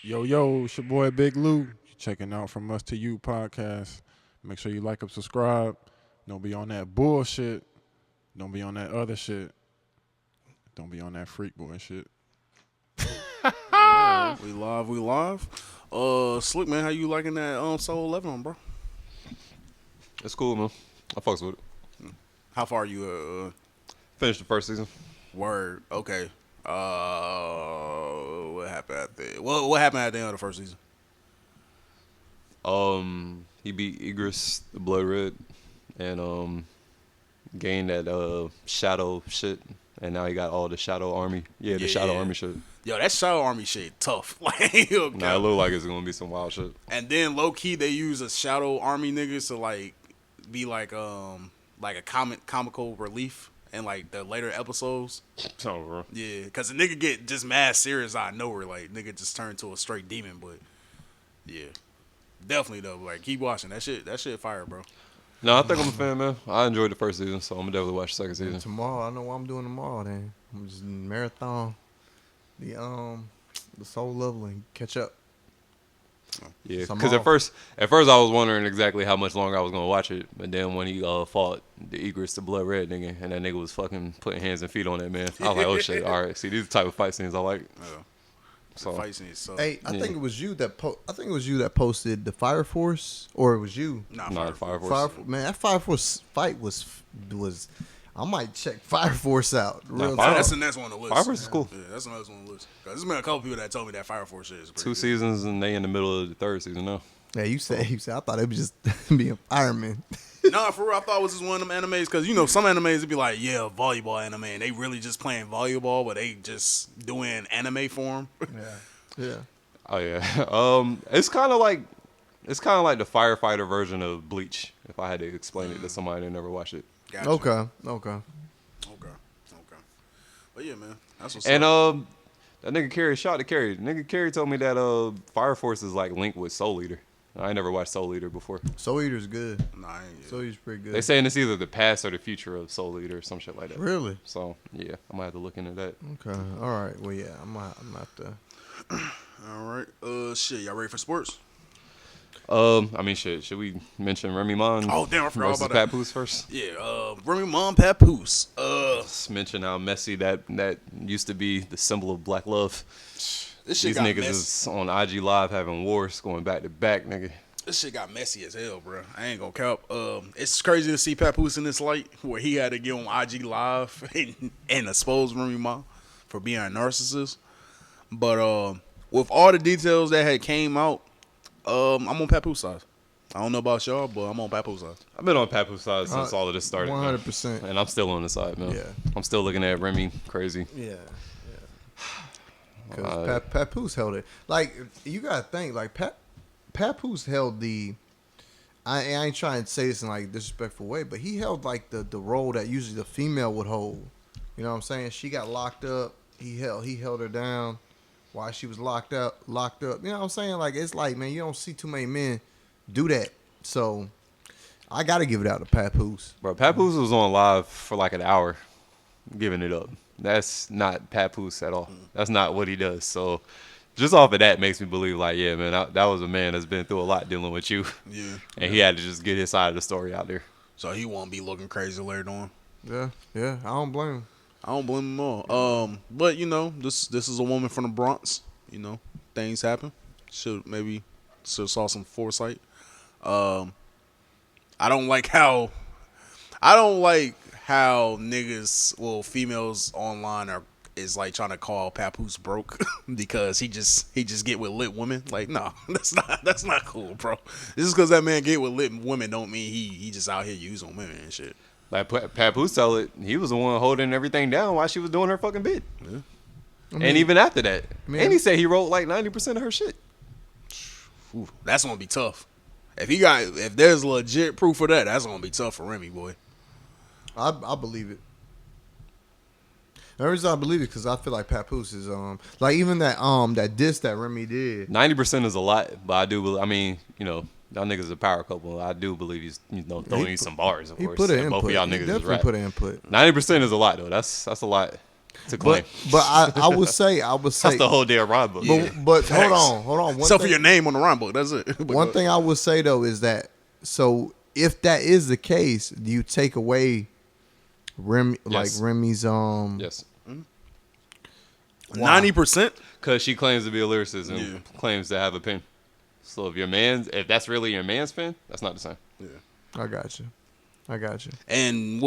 Yo, it's your boy Big Lou. You checking out From Us to You podcast. Make sure you like and subscribe. Don't be on that bullshit. Don't be on that other shit. Don't be on that freak boy shit. We live. Slick man, how you liking that Soul 11, bro? It's cool, man. I fucks with it. How far you Finished the first season. word? Okay. What happened at the what happened at the end of the first season? He beat Igris, the Blood Red, and gained that shadow shit, and now he got all the Shadow Army. Yeah, the Shadow Army shit. Yo, that Shadow Army shit tough. Like, okay. Nah, it look like it's gonna be some wild shit. And then low key they use a Shadow Army niggas to like be like a comical relief in like the later episodes. So, bro. Yeah, cause the nigga get just mad serious out of nowhere. Like nigga just turned to a straight demon. But yeah, definitely though. Like keep watching that shit. That shit fire, bro. No, I think I'm a fan, man. I enjoyed the first season, so I'm gonna definitely watch the second season. Tomorrow, I know what I'm doing tomorrow. Then I'm just marathon the soul level and catch up. Yeah, Some because off. at first I was wondering exactly how much longer I was gonna watch it, but then when he fought the Igris, the Blood Red nigga, and that nigga was fucking putting hands and feet on that man, I was like, oh shit, all right. See, these are the type of fight scenes I like. Yeah. So The fight scene so Hey, I think it was you that posted the Fire Force, or it was you. nah, Fire Force. Man, that Fire Force fight was. I might check Fire Force out. Real Fire- talk. That's the next one on the list. Fire Force is cool. Yeah, that's the next one on the list. Cause there's been a couple people that told me that Fire Force shit is pretty Two good. seasons and they in the middle of the third season now. Yeah, you said I thought it was just being fireman. Nah, for real, I thought it was just one of them animes. Cause you know some animes would be like, yeah, volleyball anime, and they really just playing volleyball, but they just doing anime form. Yeah. Oh yeah. It's kind of like the firefighter version of Bleach. If I had to explain it to somebody that never watched it. Gotcha. Okay. But yeah, man, that's what's And up. that nigga Carrie, shout out to Carrie. Nigga Carrie told me that Fire Force is like linked with Soul Eater. I ain't never watched Soul Eater before. Soul Eater's good. Nah, I ain't Soul Eater's pretty good. They saying it's either the past or the future of Soul Eater or some shit like that. Really? So yeah, I'm gonna have to look into that. Okay. All right. Well, yeah. I'm have to. All right. Shit, y'all ready for sports? I mean, shit. Should we mention Remy Ma and Oh, damn, I forgot about that. Papoose first? Yeah. Remy Ma and Papoose. Let's mention how messy that used to be the symbol of black love. This shit These got niggas messy. is on IG Live having wars going back to back, nigga. This shit got messy as hell, bro. I ain't gonna count. It's crazy to see Papoose in this light where he had to get on IG Live and expose Remy Ma for being a narcissist. But with all the details that had came out, I'm on Papoose side. I don't know about y'all, but I'm on Papoose side. I've been on Papoose side since all of this started. 100%. Man. And I'm still on the side, man. Yeah. I'm still looking at Remy crazy. Yeah. Because Papoose held it. Like, you got to think, like, Papoose held the. I ain't trying to say this in, like, disrespectful way, but he held, like, the role that usually the female would hold. You know what I'm saying? She got locked up. He held her down while she was locked up. You know what I'm saying? Like, it's like, man, you don't see too many men do that. So, I got to give it out to Papoose. Bro, Papoose was on live for like an hour giving it up. That's not Papoose at all. That's not what he does. So, just off of that makes me believe, like, yeah, man, that was a man that's been through a lot dealing with you. Yeah. And he had to just get his side of the story out there. So he won't be looking crazy later on. Yeah, I don't blame him. I don't blame him at all. But you know, this is a woman from the Bronx. You know, things happen. Should saw some foresight. I don't like how niggas, well, females online is like trying to call Papoose broke because he just get with lit women. Like, no, that's not cool, bro. Just because that man get with lit women don't mean he just out here using women and shit. Like Papoose tell it, he was the one holding everything down while she was doing her fucking bit. Yeah. And even after that. Man. And he said he wrote like 90% of her shit. Ooh, that's gonna be tough. If there's legit proof of that, that's gonna be tough for Remy, boy. I believe it. The reason I believe it because I feel like Papoose is like even that diss that Remy did. 90% is a lot, but I do believe, I mean, you know, y'all niggas a power couple. I do believe he's, you know, throwing you some bars, of He course. put an And input. both of y'all He niggas is definitely rap. put an input. 90% is a lot though. That's a lot. to claim. But I would say That's the whole damn rhyme book. But hold on. Except for your name on the rhyme book, that's it. One thing I would say though is that, so if that is the case, do you take away Remy, like Yes. Remy's Yes. 90%. Because she claims to be a lyricist and claims to have a pen. So if that's really your man's pen, that's not the same. Yeah. I got you. And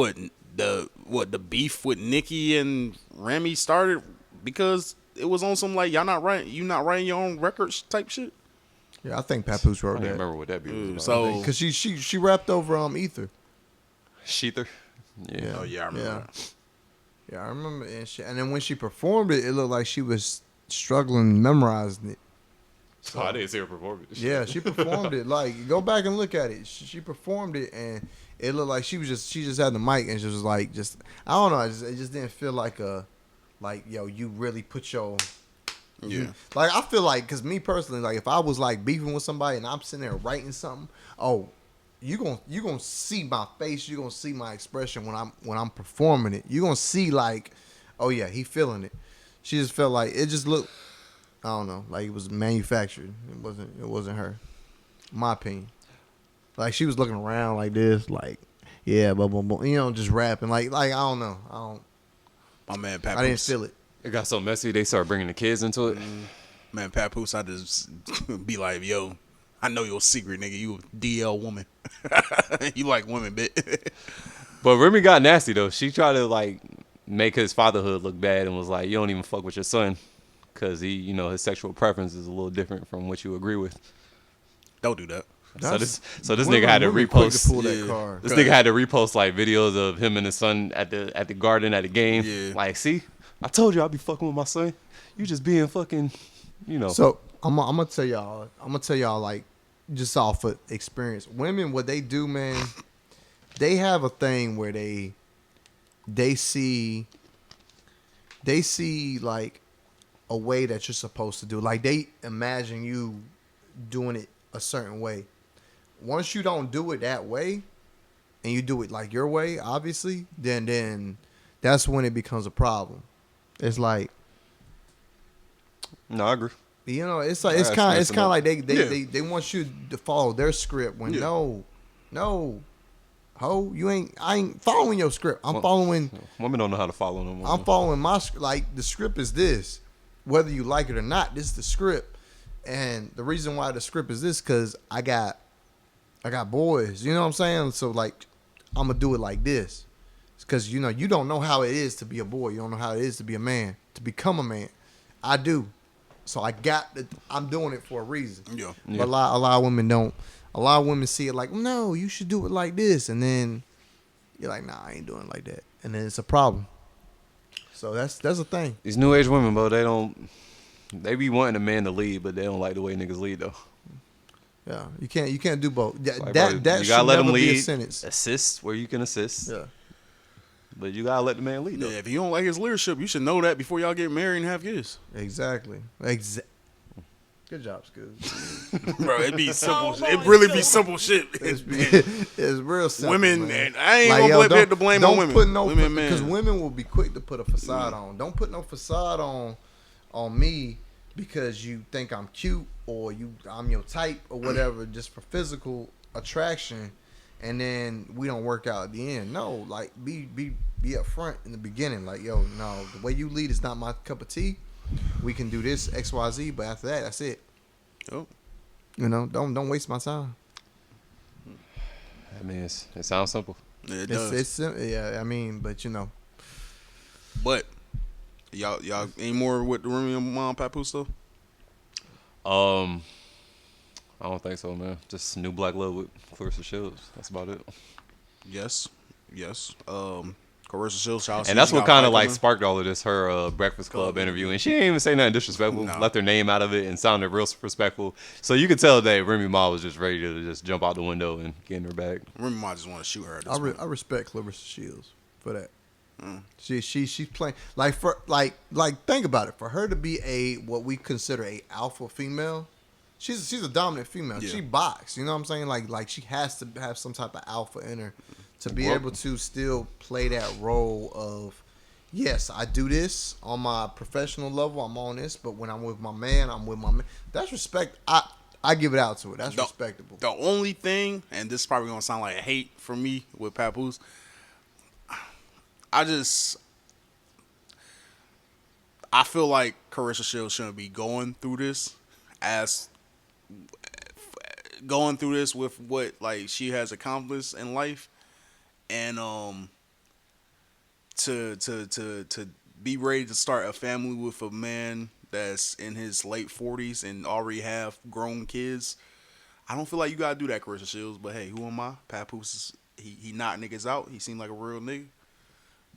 the beef with Nicki and Remy started because it was on some like you not writing your own records type shit. Yeah, I think Papoose I wrote don't that. remember what that beat was about. So Because she rapped over Ether. Sheether? Yeah. oh yeah, I remember that. Yeah, I remember. And then when she performed it, it looked like she was struggling memorizing it. So I didn't see her perform it. Yeah, she performed it. Like, go back and look at it. She performed it, and it looked like she just had the mic and she was like, I don't know. It just didn't feel like you really put your. Yeah. Like, I feel like, because me personally, like, if I was like beefing with somebody and I'm sitting there writing something, you gonna see my face, you gonna see my expression when I'm performing it. You gonna see like, oh yeah, he feeling it. She just felt like it just looked, I don't know, like it was manufactured. It wasn't her. My opinion. Like she was looking around like this, like, yeah, but just rapping like I don't know. My man Papoose. I didn't feel it. It got so messy, they started bringing the kids into it. Man Papoose, I just be like, yo, I know your secret, nigga. You a DL woman. You like women, bit. But Remy got nasty, though. She tried to, like, make his fatherhood look bad and was like, you don't even fuck with your son because his sexual preference is a little different from what you agree with. Don't do that. So this nigga had to quick repost. to pull that card. This nigga had to repost like videos of him and his son at the garden at the game. Yeah. Like, see, I told you I'd be fucking with my son. You just being fucking, So I'm gonna tell y'all like just off of experience. Women, what they do, man, they have a thing where they see like a way that you're supposed to do. Like they imagine you doing it a certain way. Once you don't do it that way, and you do it like your way, obviously, then that's when it becomes a problem. It's like, No, I agree. it's like it's kind of like they want you to follow their script when no, ho, I ain't following your script. I'm following. Women don't know how to follow no more. I'm following my script. Like the script is this, whether you like it or not. This is the script, and the reason why the script is this because I got boys. You know what I'm saying? So like, I'm gonna do it like this, because you don't know how it is to be a boy. You don't know how it is to be a man, to become a man. I do. So I'm doing it for a reason. Yeah. But a lot of women don't. A lot of women see it like, no, you should do it like this. And then you're like, nah, I ain't doing it like that. And then it's a problem. So that's a thing. These new age women, bro, they be wanting a man to lead, but they don't like the way niggas lead though. Yeah. You can't do both. Like, That bro, you should gotta let never them be a lead, sentence. assist where you can assist. Yeah. But you gotta let the man lead though. Yeah, if you don't like his leadership, you should know that before y'all get married and have kids. Exactly. Good job, Scoob. Bro, it be simple. It really be simple shit. It's real simple, Women, man. and I ain't Like, gonna yo, put the blame on women. Put no, women, man. because women will be quick to put a facade on. Don't put no facade on me because you think I'm cute or I'm your type or whatever, just for physical attraction, and then we don't work out at the end. No, like be upfront in the beginning. Like, yo, no, the way you lead is not my cup of tea. We can do this XYZ, but after that, that's it. Oh. Don't waste my time. I mean, it sounds simple. Yeah, it does. Yeah, I mean, but But y'all any more with the Remy Ma and Papoose stuff? I don't think so, man. Just new black love with Clarissa Shields. That's about it. Yes. Clarissa Shields, shout out to And you. that's She what got kind of fight like coming. sparked all of this. Her Breakfast Club interview, and she didn't even say nothing disrespectful. No. Left her name out of it and sounded real respectful. So you could tell that Remy Ma was just ready to just jump out the window and get in her bag. Remy Ma just want to shoot her. I respect Clarissa Shields for that. She's playing like think about it. For her to be what we consider a alpha female, she's a dominant female. Yeah. She boxes, you know what I'm saying? Like she has to have some type of alpha in her to be able to still play that role of, yes, I do this on my professional level. I'm on this, but when I'm with my man, I'm with my man. That's respect. I give it out to it. That's respectable. The only thing, and this is probably gonna sound like hate from me with Papoose, I feel like Carissa Shields shouldn't be going through this with what like she has accomplished in life, and to be ready to start a family with a man that's in his late 40s and already have grown kids. I don't feel like you gotta do that, Carissa Shields. But hey, who am I? Papoose he knocked niggas out. He seemed like a real nigga.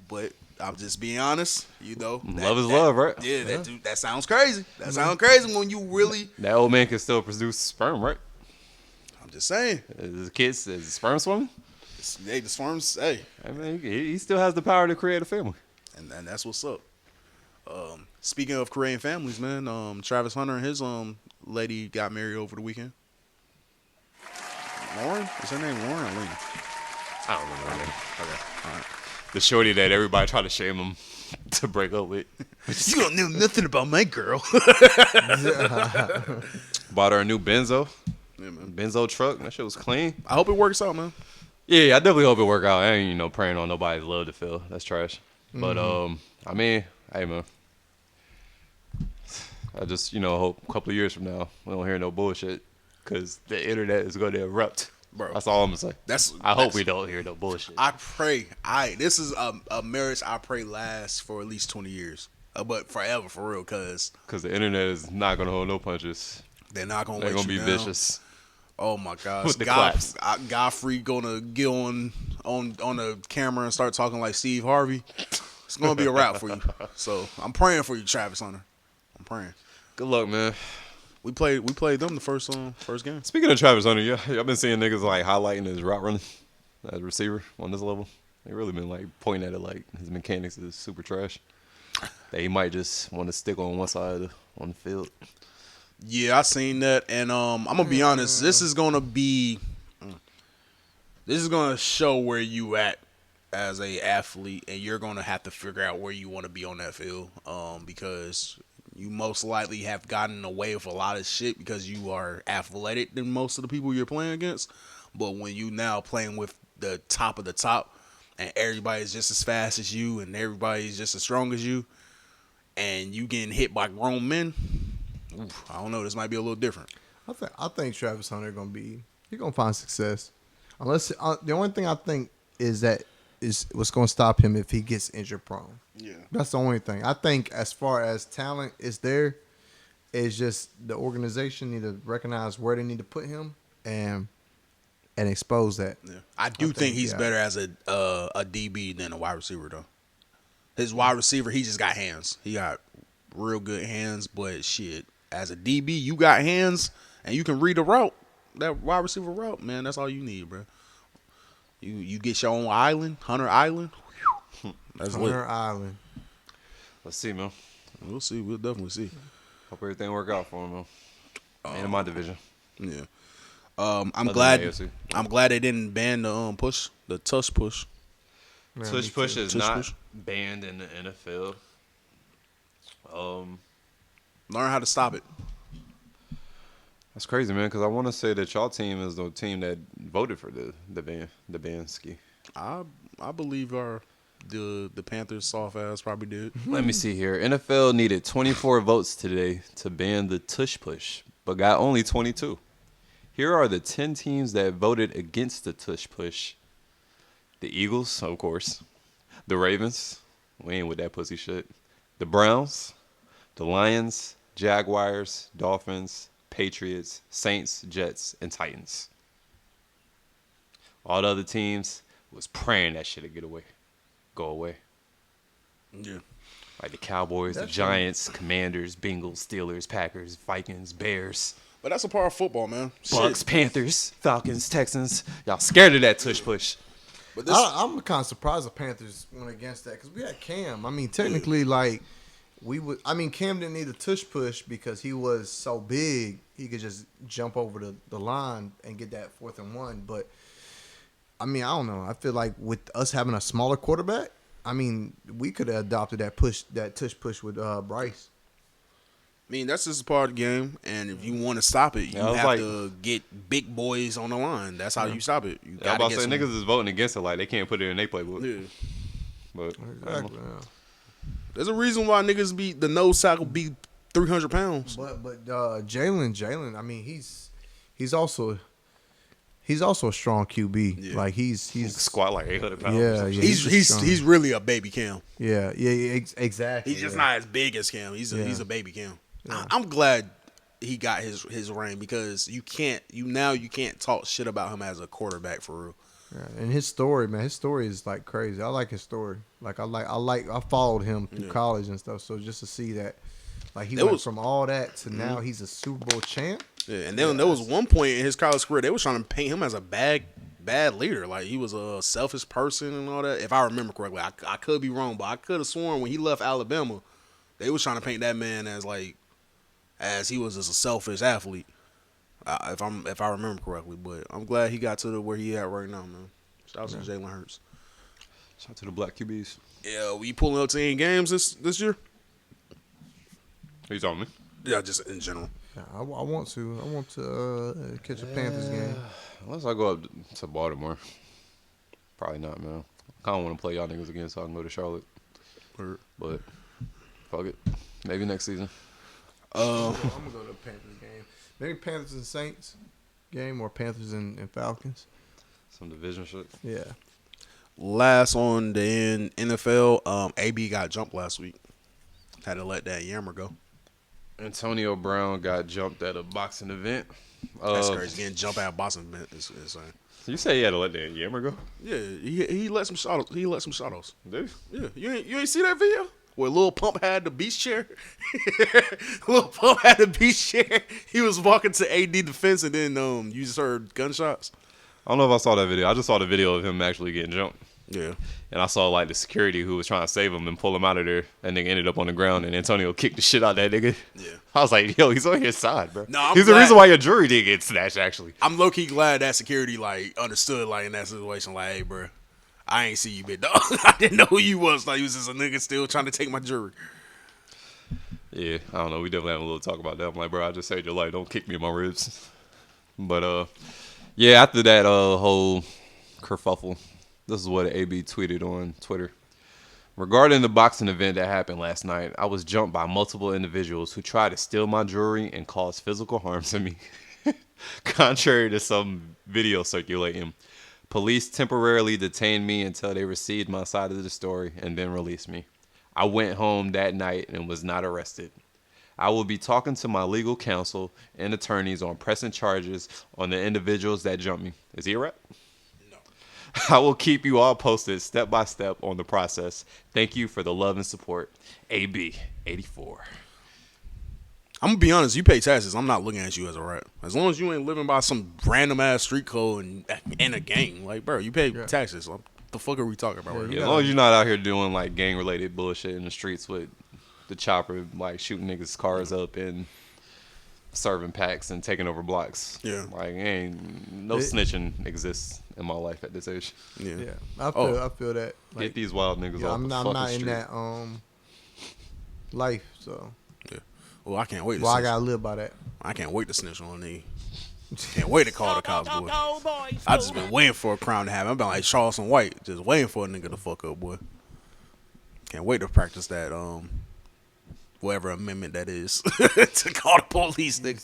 But I'm just being honest, Love is love, right? Yeah, that sounds crazy. That sounds crazy when you really. That old man can still produce sperm, right? I'm just saying. Is the sperm swimming? Hey, the sperms. Hey, I mean, he still has the power to create a family. And that's what's up. Speaking of creating families, man, Travis Hunter and his lady got married over the weekend. Lauren? Is her name Lauren or Lena? I don't remember her name. Okay, all right. The shorty that everybody tried to shame him to break up with. You don't know nothing about my girl. Bought her a new Benzo. Yeah, man. Benzo truck. That shit was clean. I hope it works out, man. Yeah, I definitely hope it work out. I ain't, praying on nobody's love to fail. That's trash. But, I mean, hey, man. I just, hope a couple of years from now we don't hear no bullshit because the internet is going to erupt. Bro, that's all I'm going to say. I hope we don't hear no bullshit. I pray. This is a marriage I pray lasts for at least 20 years. But forever, for real, because the internet is not going to hold no punches. They're not going to They're going to be vicious. Oh, my gosh. With the claps. Godfrey going to get on the camera and start talking like Steve Harvey. It's going to be a wrap for you. So, I'm praying for you, Travis Hunter. I'm praying. Good luck, man. We played them the first game. Speaking of Travis Hunter, y'all been seeing niggas like highlighting his route running as a receiver on this level. They really been like pointing at it like his mechanics is super trash. That he might just want to stick on one side on the field. Yeah, I seen that, and I'm gonna be honest. This is gonna show where you at as a athlete, and you're gonna have to figure out where you want to be on that field. Because you most likely have gotten away with a lot of shit because you are athletic than most of the people you're playing against. But when you now playing with the top of the top, and everybody's just as fast as you, and everybody's just as strong as you, and you getting hit by grown men, I don't know. This might be a little different. I think Travis Hunter he's gonna find success. Unless the only thing I think is what's gonna stop him if he gets injury prone. Yeah, that's the only thing. I think as far as talent is there, it's just the organization need to recognize where they need to put him and expose that. Yeah. I think he's better as a DB than a wide receiver though. His wide receiver, he just got hands. He got real good hands, but shit, as a DB, you got hands and you can read a route. That wide receiver route, man, that's all you need, bro. You get your own island, Hunter Island. That's Hunter lit. Island. Let's see, man. We'll see. We'll definitely see. Hope everything work out for him, man. And in my division. Yeah. I'm glad they didn't ban the tush push. Yeah, tush push is not banned in the NFL. Learn how to stop it. That's crazy, man. Because I want to say that y'all team is the team that voted for the ban ski. I believe the Panthers soft ass probably did. Let me see here. NFL needed 24 votes today to ban the tush push, but got only 22. Here are the 10 teams that voted against the tush push. The Eagles, of course. The Ravens. We ain't with that pussy shit. The Browns. The Lions. Jaguars. Dolphins. Patriots. Saints. Jets. And Titans. All the other teams was praying that shit would go away. Yeah. Like the Cowboys, the Giants, Commanders, Bengals, Steelers, Packers, Vikings, Bears. But that's a part of football, man. Bucks, shit. Panthers, Falcons, Texans. Y'all scared of that tush push. But I'm kind of surprised the Panthers went against that because we had Cam. I mean, technically, Cam didn't need a tush push because he was so big he could just jump over the line and get that 4th and 1. But I mean, I don't know. I feel like with us having a smaller quarterback, I mean, we could have adopted that tush push with Bryce. I mean, that's just a part of the game, and if you want to stop it, you Yeah, I was have like- to get big boys on the line. That's how you stop it. You Yeah, I'm gotta about get to say some. niggas is voting against it. Like they can't put it in their playbook. Yeah. But I don't know. Exactly. Yeah. There's a reason why niggas be the nose tackle be 300 pounds. But Jalen, I mean, he's also a strong QB. Yeah. Like he's Squat like 800 pounds. Yeah, yeah. He's really a baby Cam. yeah, exactly. He's just yeah. not as big as Cam. He's a baby Cam. I'm glad he got his reign because you can't talk shit about him as a quarterback for real. Yeah, and his story, man, his story is like crazy. I like his story. Like I followed him through college and stuff. So just to see that, like he went from all that to now he's a Super Bowl champ. Yeah, and then there was one point in his college career they was trying to paint him as a bad leader. Like he was a selfish person and all that. If I remember correctly, I could be wrong, but I could have sworn when he left Alabama, they was trying to paint that man as he was just a selfish athlete. If I remember correctly, but I'm glad he got to where he at right now, man. Shout out to Jalen Hurts. Shout out to the black QBs. Yeah, we pulling up to any games this year? He's on me. Yeah, just in general. Yeah, I want to catch a Panthers game. Unless I go up to Baltimore. Probably not, man. I kind of want to play y'all niggas again so I can go to Charlotte. But fuck it. Maybe next season. I'm gonna go to a Panthers game. Maybe Panthers and Saints game or Panthers and Falcons. Some division shit. Yeah. Last on the NFL, AB got jumped last week. Had to let that yammer go. Antonio Brown got jumped at a boxing event. That's crazy. Getting jumped out of Boston is insane. You say he had to let that Yammer go? Yeah, he let some shot. He let some shot-offs. Dude. Yeah, you ain't see that video where Lil Pump had the beach chair. Lil Pump had the beach chair. He was walking to AD defense, and then you just heard gunshots. I don't know if I saw that video. I just saw the video of him actually getting jumped. Yeah. And I saw like the security who was trying to save him and pull him out of there. That nigga ended up on the ground, and Antonio kicked the shit out of that nigga. Yeah. I was like, yo, he's on his side, bro. No, I'm he's the glad- reason why your jury didn't get snatched, actually. I'm low key glad that security understood in that situation. Like, hey, bro, I ain't see you, big dog. I didn't know who you was. Like, you was just a nigga still trying to take my jury. Yeah, I don't know. We definitely had a little talk about that. I'm like, bro, I just saved your life. Don't kick me in my ribs. But yeah, after that whole kerfuffle, this is what AB tweeted on Twitter. Regarding the boxing event that happened last night, I was jumped by multiple individuals who tried to steal my jewelry and cause physical harm to me. Contrary to some video circulating, police temporarily detained me until they received my side of the story and then released me. I went home that night and was not arrested. I will be talking to my legal counsel and attorneys on pressing charges on the individuals that jumped me. Is he a rep? I will keep you all posted step by step on the process. Thank you for the love and support. AB 84. I'm gonna be honest. You pay taxes. I'm not looking at you as a rat. As long as you ain't living by some random ass street code and in a gang, like bro, you pay taxes. What the fuck are we talking about? Right Yeah, now? as long as you're not out here doing like gang related bullshit in the streets with the chopper, like shooting niggas' cars up and serving packs and taking over blocks. Yeah. Like no snitching exists in my life at this age. Yeah. Yeah. I feel that. Like, Get these wild niggas off I'm the not fucking in street. that life, so Well, I can't wait. To well, I snitch. gotta live by that. I can't wait to snitch on these. Can't wait to call the cops, boy. I just been waiting for a crime to happen. I've been like Charleston White, just waiting for a nigga to fuck up, boy. Can't wait to practice that whatever amendment that is to call the police, nigga.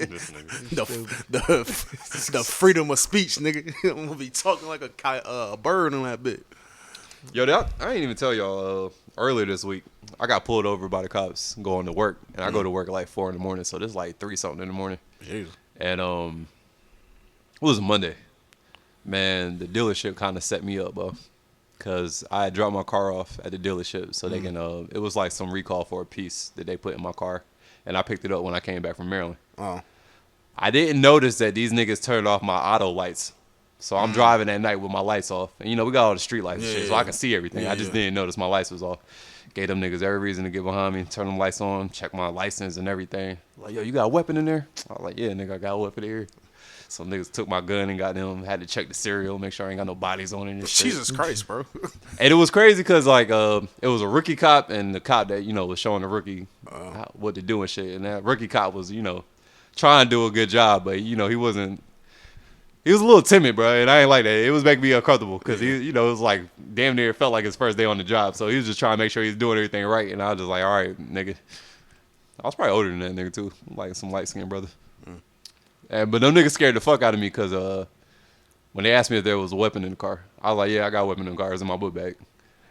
This nigga. the freedom of speech, nigga. I'm gonna be talking like a bird on that bit. Yo, I ain't even tell y'all earlier this week. I got pulled over by the cops going to work, and I go to work at like 4 in the morning, so this is like 3 something in the morning. Jesus. And it was a Monday. Man, the dealership kind of set me up, bro. Because I had dropped my car off at the dealership so they can, it was like some recall for a piece that they put in my car. And I picked it up when I came back from Maryland. Oh. I didn't notice that these niggas turned off my auto lights. So I'm driving at night with my lights off. And, we got all the street lights and shit, so I can see everything. I just didn't notice my lights was off. Gave them niggas every reason to get behind me, turn them lights on, check my license and everything. Like, yo, you got a weapon in there? I was like, yeah, nigga, I got a weapon in here. Some niggas took my gun and got them. Had to check the serial, make sure I ain't got no bodies on it. And shit. Jesus Christ, bro. And it was crazy because like it was a rookie cop and the cop that was showing the rookie what to do and shit. And that rookie cop was trying to do a good job, but he wasn't. He was a little timid, bro, and I ain't like that. It was making me uncomfortable because it was like damn near felt like his first day on the job. So he was just trying to make sure he's doing everything right, and I was just like, all right, nigga. I was probably older than that nigga too, like some light skinned brother. But them niggas scared the fuck out of me because when they asked me if there was a weapon in the car, I was like, yeah, I got a weapon in the car. It's in my book bag.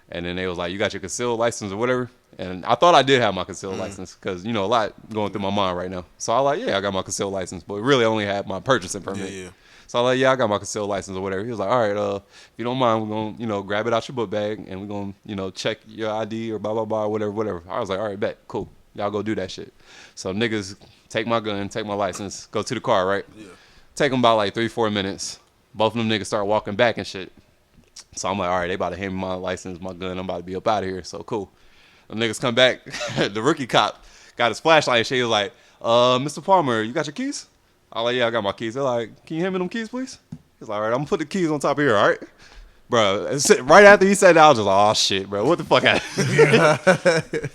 And then they was like, you got your concealed license or whatever? And I thought I did have my concealed license because, a lot going through my mind right now. So I was like, yeah, I got my concealed license, but really only had my purchasing permit. Yeah. So I was like, yeah, I got my concealed license or whatever. He was like, all right, if you don't mind, we're going to, grab it out your book bag and we're going to, check your ID or blah, blah, blah, whatever. I was like, all right, bet, cool. Y'all go do that shit. So niggas take my gun, take my license, go to the car, right? Yeah. Take them about like 3-4 minutes. Both of them niggas start walking back and shit. So I'm like, all right, they about to hand me my license, my gun. I'm about to be up out of here. So cool. The niggas come back. The rookie cop got his flashlight and shit. He was like, Mr. Palmer, you got your keys? I was like, yeah, I got my keys. They're like, can you hand me them keys, please? He's like, all right, I'm going to put the keys on top of here, all right? Bro, right after he said that, I was just like, oh, shit, bro. What the fuck happened?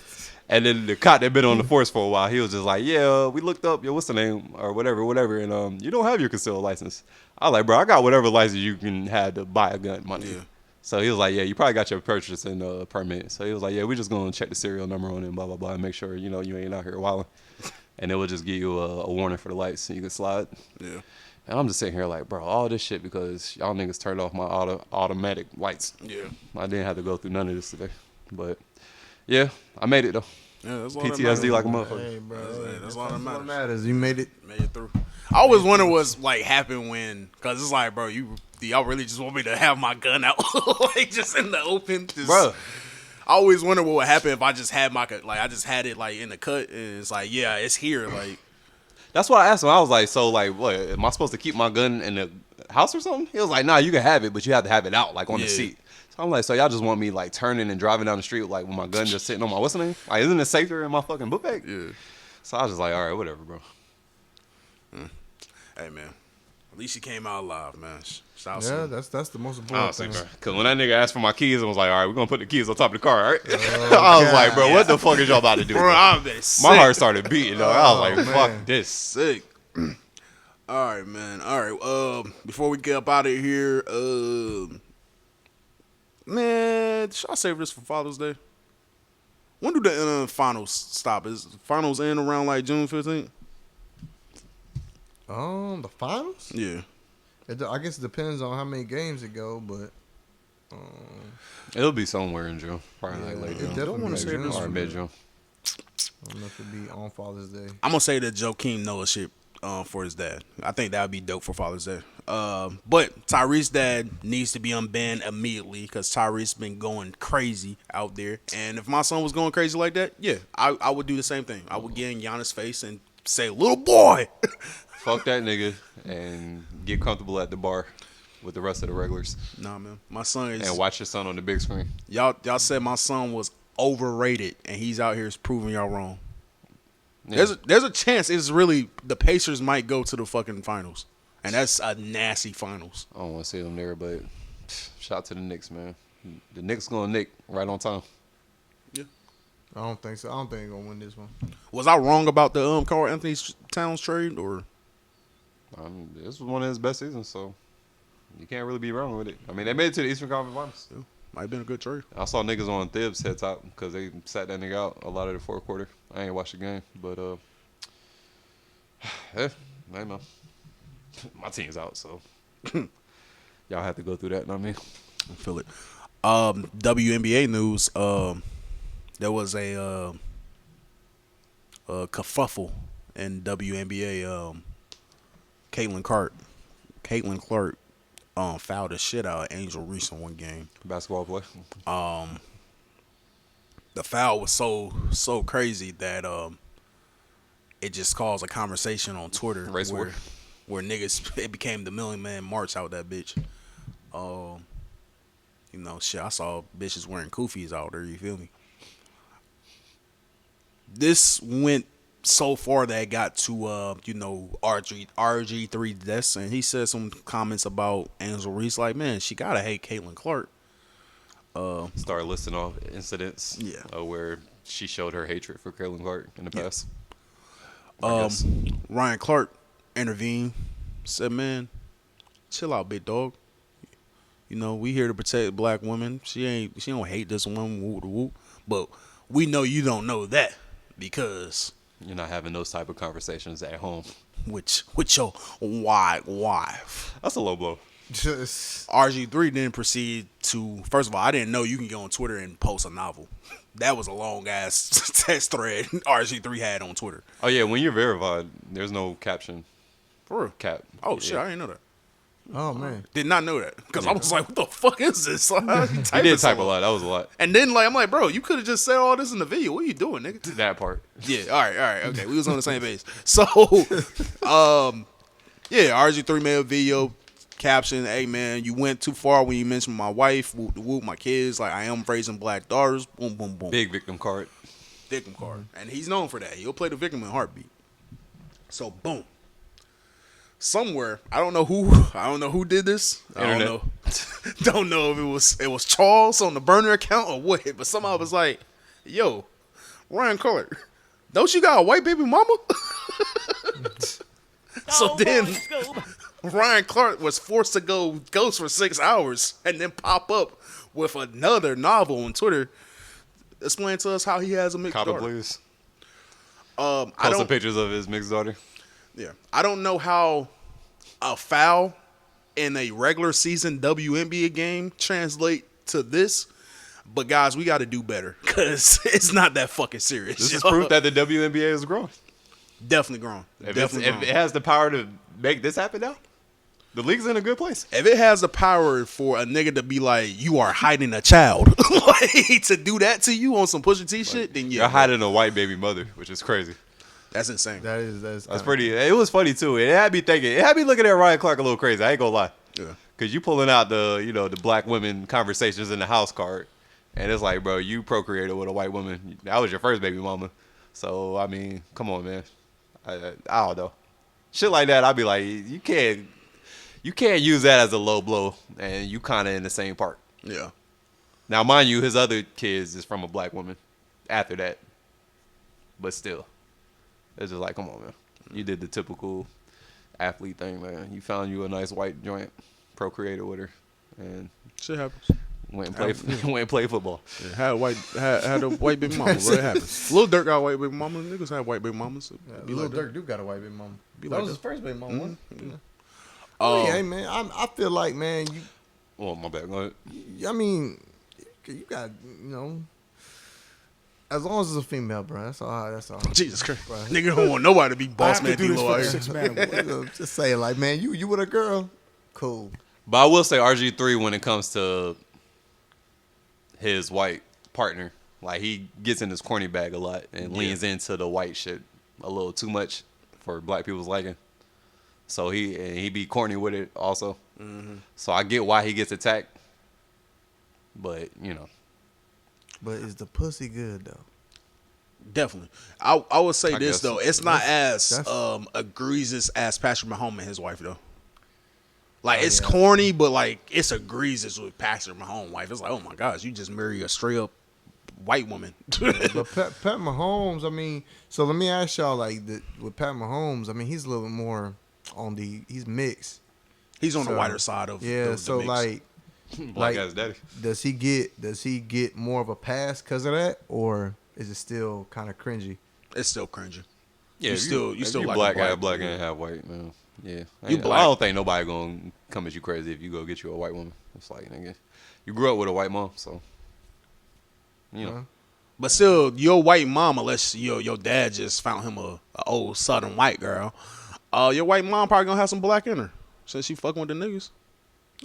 And then the cop that been on the force for a while, he was just like, yeah, we looked up, what's the name, or whatever, and you don't have your concealed license. I was like, bro, I got whatever license you can have to buy a gun, money. Yeah. So he was like, yeah, you probably got your purchasing permit. So he was like, yeah, we just going to check the serial number on it and blah, blah, blah, and make sure, you ain't out here wilding. And it will just give you a warning for the lights so you can slide. Yeah. And I'm just sitting here like, bro, all this shit because y'all niggas turned off my automatic lights. Yeah. I didn't have to go through none of this today. But, yeah, I made it, though. Yeah, that's all PTSD like a motherfucker. Hey, bro. That's all that matters. You made it. Made it through. I always wonder what's like happened when, cause it's like, bro, y'all really just want me to have my gun out, like just in the open, bro. I always wonder what would happen if I just had I just had it like in the cut, and it's like, yeah, it's here, like. That's why I asked him. I was like, so like, what? Am I supposed to keep my gun in the house or something? He was like, nah, you can have it, but you have to have it out, like on the seat. So I'm like, so y'all just want me like turning and driving down the street like with my gun just sitting on my what's the name? Like, isn't it safer in my fucking book bag? Yeah. So I was just like, all right, whatever, bro. Hey man, at least you came out alive, man. Yeah, that's the most important thing. Because when that nigga asked for my keys, I was like, all right, we're gonna put the keys on top of the car, all right? I was like, bro, what the fuck is y'all about to do? Bro, I'm sick. My heart started beating, though. I was like, fuck man. this. Sick. All right, man. All right. Before we get up out of here, man, should I save this for Father's Day? When do the finals stop? Is finals end around like June 15th? The finals? Yeah. I guess it depends on how many games it go, but It'll be somewhere in June. Probably like late it June. definitely wanna be say June. this Or mid-June. I don't know if it'd be on Father's Day. I'm gonna say that Joakim Noah shit for his dad. I think that would be dope for Father's Day. But Tyrese's dad needs to be unbanned immediately because Tyrese's been going crazy out there. And if my son was going crazy like that, yeah, I would do the same thing. I would get in Giannis' face and say, "Little boy." Fuck that nigga and get comfortable at the bar with the rest of the regulars. Nah, man, my son is. And watch your son on the big screen. Y'all said my son was overrated, and he's out here proving y'all wrong. Yeah. There's a chance it's really the Pacers might go to the fucking finals, and that's a nasty finals. I don't want to see them there, but shout out to the Knicks, man. The Knicks gonna nick right on time. Yeah, I don't think so. I don't think they're gonna win this one. was I wrong about the Karl Anthony Towns trade or? This was one of his best seasons, so you can't really be wrong with it. I mean, they made it to the Eastern Conference Finals. Yeah, might have been a good trade. I saw niggas on Thibs head top because they sat that nigga out a lot of the fourth quarter. I ain't watched the game, but yeah, I know. My team's out, so y'all have to go through that, know what I mean? I feel it. WNBA news. There was a kerfuffle in WNBA. Caitlin Clark fouled the shit out of Angel Reese in one game. Basketball play. The foul was so crazy that it just caused a conversation on Twitter Race war. where niggas it became the Million Man March out that bitch. Shit, I saw bitches wearing koofies out there, you feel me? This went so far that got to RG3 deaths, and he said some comments about Angel Reese. Like, man, she gotta hate Caitlin Clark. Start listing off incidents Yeah. where she showed her hatred for Caitlin Clark in the past. Ryan Clark intervened, said, "Man, chill out, big dog. You know, we here to protect black women. She don't hate this woman, whoop de whoop. But we know you don't know that because You're not having those type of conversations at home. with your white wife." That's a low blow. Just RG3 then proceed to, first of all, I didn't know you can go on Twitter and post a novel. That was a long ass text thread RG3 had on Twitter. Oh yeah, when you're verified, there's no caption. For real. Cap. Oh shit, I didn't know that. oh man. Did not know that because I was like, "What the fuck is this?" Like, He did type a lot. That was a lot. And then I'm like, "Bro, you could have just said all this in the video. What are you doing, nigga?" That part. Yeah, all right, okay. We was on the same page. So, RG3 made a video caption, "Hey man, you went too far when you mentioned my wife, whoop, whoop, my kids. Like, I am raising black daughters. Boom, boom, boom. Big victim card. Victim card, and he's known for that. He'll play the victim in heartbeat. So, boom. Somewhere, I don't know who did this. Internet. Don't know if it was Charles on the burner account or what. But somehow was like, "Yo, Ryan Clark, don't you got a white baby mama?" So then Ryan Clark was forced to go ghost for 6 hours and then pop up with another novel on Twitter. Explain to us how he has a mixed Copy, daughter. please. I Post some don't. pictures of his mixed daughter. Yeah, I don't know how a foul in a regular season WNBA game translate to this, but guys, we got to do better because it's not that fucking serious. This is yo. proof that the WNBA is growing. Definitely grown. If Definitely it grown. has the power to make this happen now, the league's in a good place. If it has the power for a nigga to be like, "You are hiding a child," like, to do that to you on some Pusha T shit, then yeah, You're hiding a white baby mother, which is crazy. that's insane. That's That's pretty. It was funny too. It had me thinking. It had me looking at Ryan Clark a little crazy. I ain't gonna lie. Yeah. Cause you pulling out the black women conversations in the house card, and it's like, bro, you procreated with a white woman. That was your first baby mama. So I mean, come on, man. I don't know. Shit like that, I'd be like, you can't use that as a low blow, and you kind of in the same part. Yeah. Now, mind you, his other kids is from a black woman. After that, but still, it's just like, come on, man. You did the typical athlete thing, man. You found you a nice white joint, procreated with her, and Shit happens. went and played football. Yeah, had a white baby mama. What happens? Lil Durk got a white baby mama. Niggas had white baby mamas. So be Lil like that. Durk do got a white baby mama. Be That like was that. his first baby mama. wasn't it? Mhm. Yeah. Oh, Um, yeah, man. I feel like, man, Oh, my bad. Go ahead. I mean, you got, as long as it's a female, bro. That's all. Jesus Christ. Right. Nigga don't want nobody to be I have Bossman to do this Dlow for out the here. 6 man. Just saying, like, man, you with a girl, cool. But I will say RG3 when it comes to his white partner, like he gets in his corny bag a lot and leans into the white shit a little too much for black people's liking. So he be corny with it also. Mm-hmm. So I get why he gets attacked, but But is the pussy good though? Definitely. I would say I this guess. though. It's not as That's- egregious as Patrick Mahomes and his wife though. Like it's yeah. corny, but like it's egregious with Patrick Mahomes' wife. It's like, oh my gosh, you just marry a straight up white woman. But Pat Mahomes, I mean, so let me ask y'all, like, with Pat Mahomes, I mean, he's a little bit more on he's mixed. He's on the So, whiter side of Yeah, the so mix. like, black ass daddy. does he get more of a pass because of that, or is it still kind of cringy? It's still cringy. Yeah, You still like a black, black half black woman. and half white, man. Yeah, You black. I don't think nobody gonna come at you crazy if you go get you a white woman. It's like, nigga, you grew up with a white mom, so But still, your white mom, unless your dad just found him a old southern white girl, your white mom probably gonna have some black in her since she fucking with the niggas.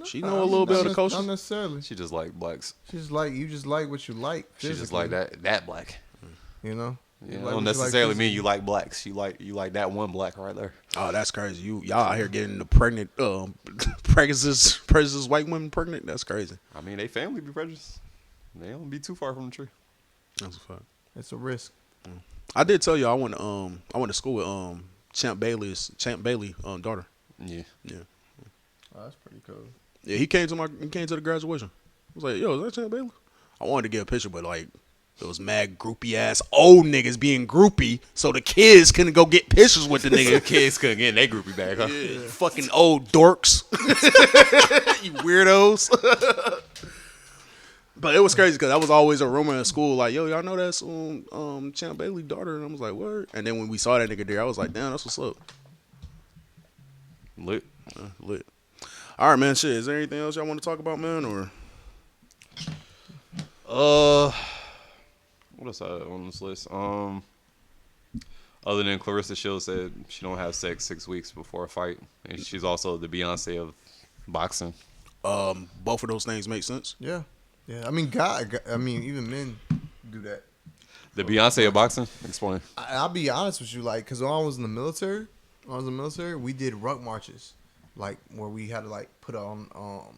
She know a little bit of the Not culture. necessarily. she just like blacks. She's like you just like what you like. She just physically, like that black. You know. Yeah, You don't like what you like necessarily mean physically. you like blacks. You like that one black right there. Oh, that's crazy. Y'all out here getting the pregnant, prejudiced white women pregnant. That's crazy. I mean, they family be prejudiced. They don't be too far from the tree. That's a fact. It's a risk. I did tell you I went to school with Champ Bailey's daughter. Yeah. Yeah. Oh, that's pretty cool. Yeah, he came to the graduation. I was like, yo, is that Champ Bailey? I wanted to get a picture, but like there was mad groupie ass old niggas being groupie, so the kids couldn't go get pictures with the The nigga. kids couldn't get in their groupie bag, huh? Yeah, fucking old dorks. You weirdos. But it was crazy because that was always a rumor in school, like, yo, y'all know that's Champ Bailey's daughter, and I was like, what? And then when we saw that nigga there, I was like, damn, that's what's up. Lit. Lit. All right, man. Shit, is there anything else y'all want to talk about, man? Or what else I have on this list? Other than Clarissa Shields said she don't have sex 6 weeks before a fight, and she's also the Beyonce of boxing. both of those things make sense. Yeah. Yeah. I mean, even men do that. The Beyonce of boxing? Explain. I'll be honest with you, like, because when I was in the military, we did ruck marches, like, where we had to, like, put on,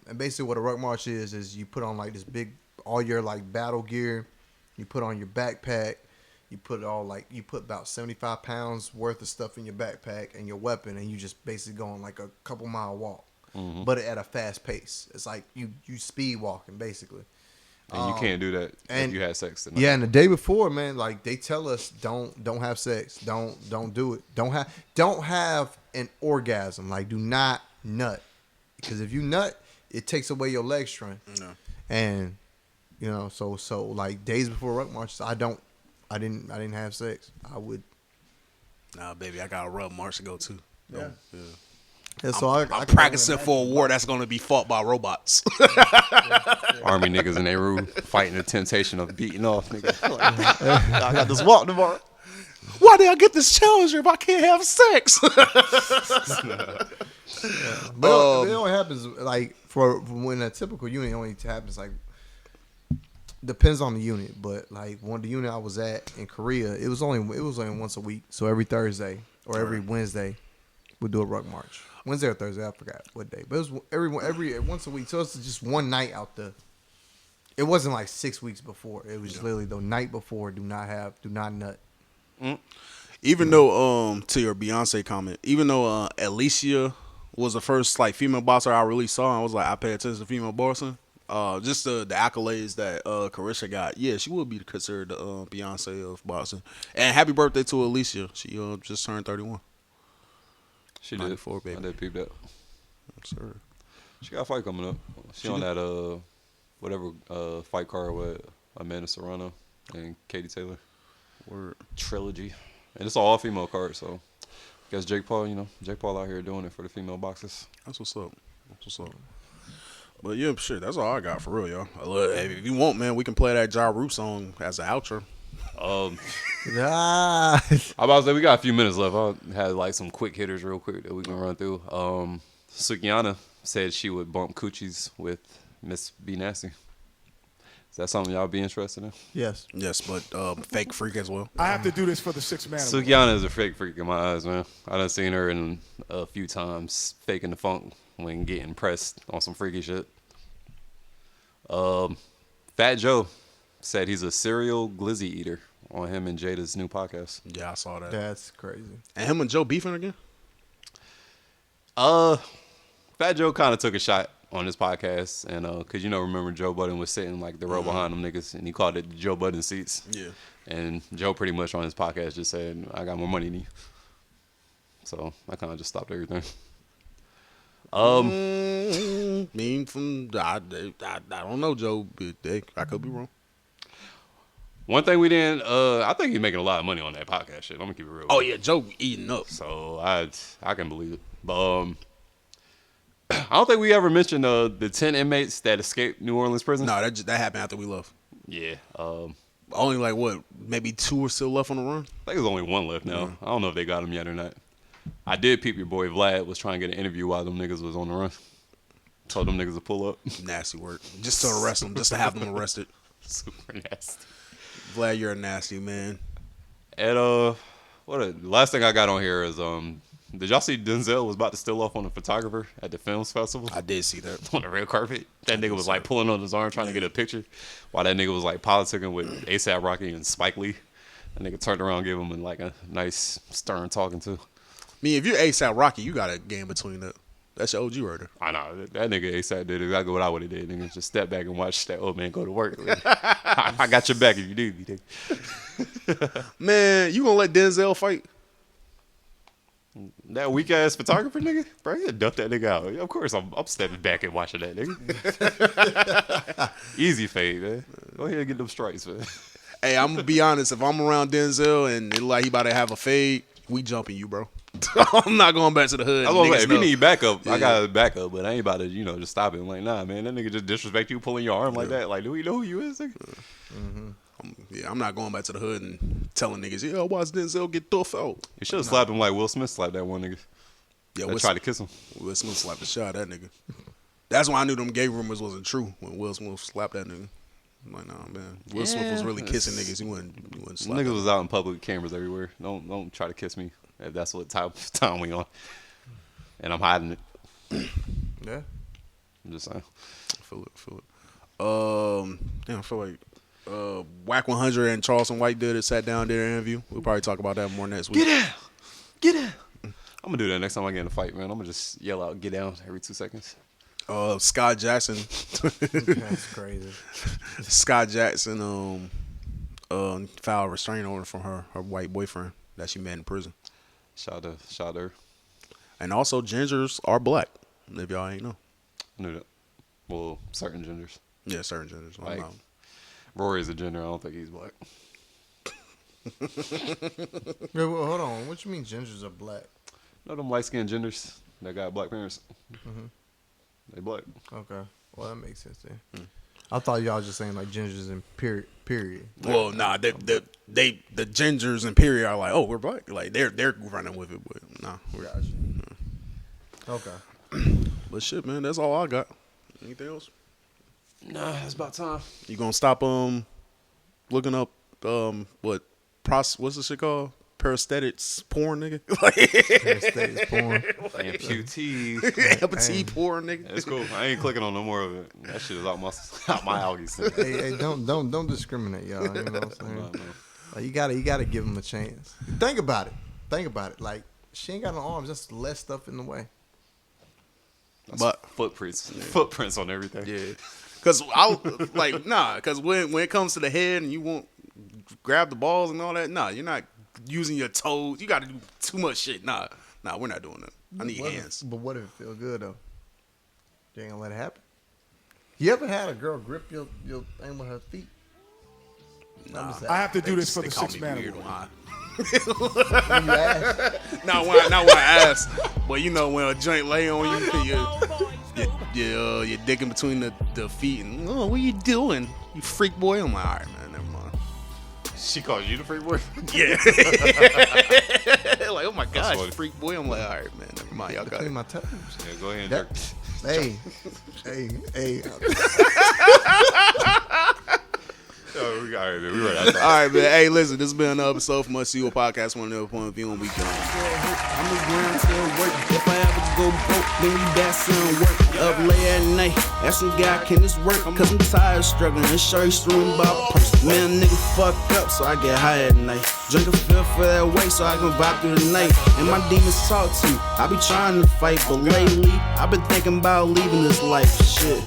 and basically what a ruck march is you put on, like, this big, all your, like, battle gear, you put on your backpack, you put about 75 pounds worth of stuff in your backpack and your weapon, and you just basically go on, like, a couple mile walk, but at a fast pace. It's like you speed walking, basically. And you can't do that and if you had sex tonight. Yeah, and the day before, man, like they tell us don't have sex, don't do it, don't have an orgasm, like do not nut, because if you nut, it takes away your leg strength. No. And you know, so like days before ruck marches, I didn't have sex. I would. Nah, baby, I got a rub march to go to. Yeah. Yeah. Yeah, so I'm I practicing for a war that's going to be fought by robots. Army niggas in their room fighting the temptation of beating off niggas. I got this walk tomorrow. Why did I get this challenger if I can't have sex? But it only happens like for when a typical unit only happens like depends on the unit, but like the unit I was at in Korea, it was only once a week, so every Thursday or every Wednesday we'd do a ruck march. Wednesday or Thursday, I forgot what day, but it was every once a week, so it's just one night out the. It wasn't like 6 weeks before. It was literally the night before. Do not nut. Even though, to your Beyonce comment, even though Alicia was the first like female boxer I really saw, I was like, I pay attention to female boxing. Just the accolades that Carissa got. Yeah, she would be considered the Beyonce of boxing. And happy birthday to Alicia. She just turned 31. She did. 94, baby. I did peep that. Sir. She got a fight coming up. She on that whatever fight card with Amanda Serrano and Katie Taylor. Word. Trilogy. And it's an all female card, so I guess Jake Paul out here doing it for the female boxers. That's what's up. But yeah, shit, that's all I got for real, y'all. If you want, man, we can play that Ja Rule song as an outro. Ah. I'm about to say we got a few minutes left. I had like some quick hitters real quick that we can run through. Sukiana said she would bump coochies with Miss B Nasty. Is that something y'all be interested in? Yes. Yes, but fake freak as well. I have to do this for the 6 man. Sukiana is a fake freak in my eyes, man. I done seen her in a few times faking the funk when getting pressed on some freaky shit. Fat Joe said he's a serial glizzy eater on him and Jada's new podcast. Yeah, I saw that. That's crazy. And him and Joe beefing again? Fat Joe kind of took a shot on his podcast, and cause remember Joe Budden was sitting like the row behind them niggas, and he called it the Joe Budden seats. Yeah. And Joe pretty much on his podcast just said, "I got more money than you." So I kind of just stopped everything. I don't know, Joe. But I could be wrong. One thing we didn't, I think he's making a lot of money on that podcast shit. I'm gonna keep it real. Oh yeah, Joe eating up. So I can believe it. But I don't think we ever mentioned the 10 inmates that escaped New Orleans prison. No, that happened after we left. Yeah. Only like what, maybe 2 are still left on the run. I think there's only 1 left now. I don't know if they got him yet or not. I did peep your boy Vlad was trying to get an interview while them niggas was on the run. Told them niggas to pull up. Nasty work. Just to arrest them, just to have them arrested. Super nasty. Vlad, you're a nasty man. And the last thing I got on here is did y'all see Denzel was about to steal off on a photographer at the films festival? I did see that. On the red carpet. That nigga was like pulling on his arm trying to get a picture while that nigga was like politicking with A$AP Rocky and Spike Lee. That nigga turned around, gave him like a nice stern talking to. I mean, if you're ASAP Rocky, you got a game between that. That's your OG right there. I know that nigga ASAP did exactly what I would have did. Nigga, just step back and watch that old man go to work. I got your back if you need me, nigga. Man, you gonna let Denzel fight? That weak ass photographer nigga, bro, you dump that nigga out. Of course, I'm stepping back and watching that nigga. Easy fade, man. Go ahead and get them strikes, man. Hey, I'm gonna be honest. If I'm around Denzel and it look like he about to have a fade, we jumping you, bro. I'm not going back to the hood. If you need backup, I got a backup, but I ain't about to, just stop it. I'm like, nah, man, that nigga just disrespect you, pulling your arm like that. Like, do we know who you is, nigga? I'm not going back to the hood and telling niggas, yeah, watch Denzel get tough out. You should have slapped him like Will Smith slapped that one nigga. Yeah, That tried to kiss him. Will Smith slapped the shot at that nigga. That's why I knew them gay rumors wasn't true when Will Smith slapped that nigga. I'm like, nah, man. Will Smith was really kissing niggas. He wouldn't slap Niggas them. was out in public with cameras everywhere. Don't try to kiss me if that's what type of time we on. And I'm hiding it. Yeah. I'm just saying. Feel it. Damn, I feel like Whack 100 and Charleston White did it, sat down, did an interview. We'll probably talk about that more next week. Get out. I'm gonna do that next time I get in a fight, man. I'm gonna just yell out, get down every 2 seconds. Scott Jackson. That's crazy. Scott Jackson filed a restraining order from her white boyfriend that she met in prison. Shout out her. And also, gingers are black, if y'all ain't know. I knew that. Well, certain genders. Yeah, certain gingers. Like, Rory's a gender. I don't think he's black. Yeah, well, hold on. What you mean gingers are black? No, them light-skinned genders that got black parents. Mm-hmm. They black. Okay. Well, that makes sense then. I thought y'all just saying like gingers in period. Well, nah, the gingers and period are like, oh, we're black. Like they're running with it, but nah, we're Gotcha. Okay. But shit, man, that's all I got. Anything else? Nah, it's about time. You gonna stop looking up what's this shit called? Prosthetics porn, nigga. Aesthetics porn. Amputee. Amputee porn, nigga. That's cool. I ain't clicking on no more of it. That shit is out my algae. Hey, don't discriminate, y'all. You know what I'm saying? No. Like, you gotta give them a chance. Think about it. Like, she ain't got no arms. That's less stuff in the way. But footprints on everything. yeah, cause cause when it comes to the head and you won't grab the balls and all that, nah, you're not using your toes. You got to do too much shit. Nah, we're not doing that. I need hands. But what if it feel good though? You ain't gonna let it happen. You ever had a girl grip your thing with her feet? Nah, I have to do this for they the call 6 me man weird award. when I- When you ask? not when I ask, but you know when a joint lay on you, your dick in between the feet, and what are you doing, you freak boy? I'm like, all right, man, never mind. She calls you the freak boy? Yeah, like oh my gosh, funny. freak boy. I'm like, all right, man, never mind. Y'all got Clean it. my toes. Yeah, go ahead and That- jerk. Hey. Oh, we right, man. We right outside. All right, man. Hey, listen, this has been another episode from Must See What Podcast. One other point of view, and we done. I'm the ground still working. If I ever go broke, then we back some work. Up late at night, asking God, can this work? Cause I'm tired of struggling and sure he's streaming about purse. Man, nigga fucked up, so I get high at night. Drink a fifth for that way, so I can vibe through the night. And my demons talk to. I be trying to fight, but lately, I've been thinking about leaving this life. Shit.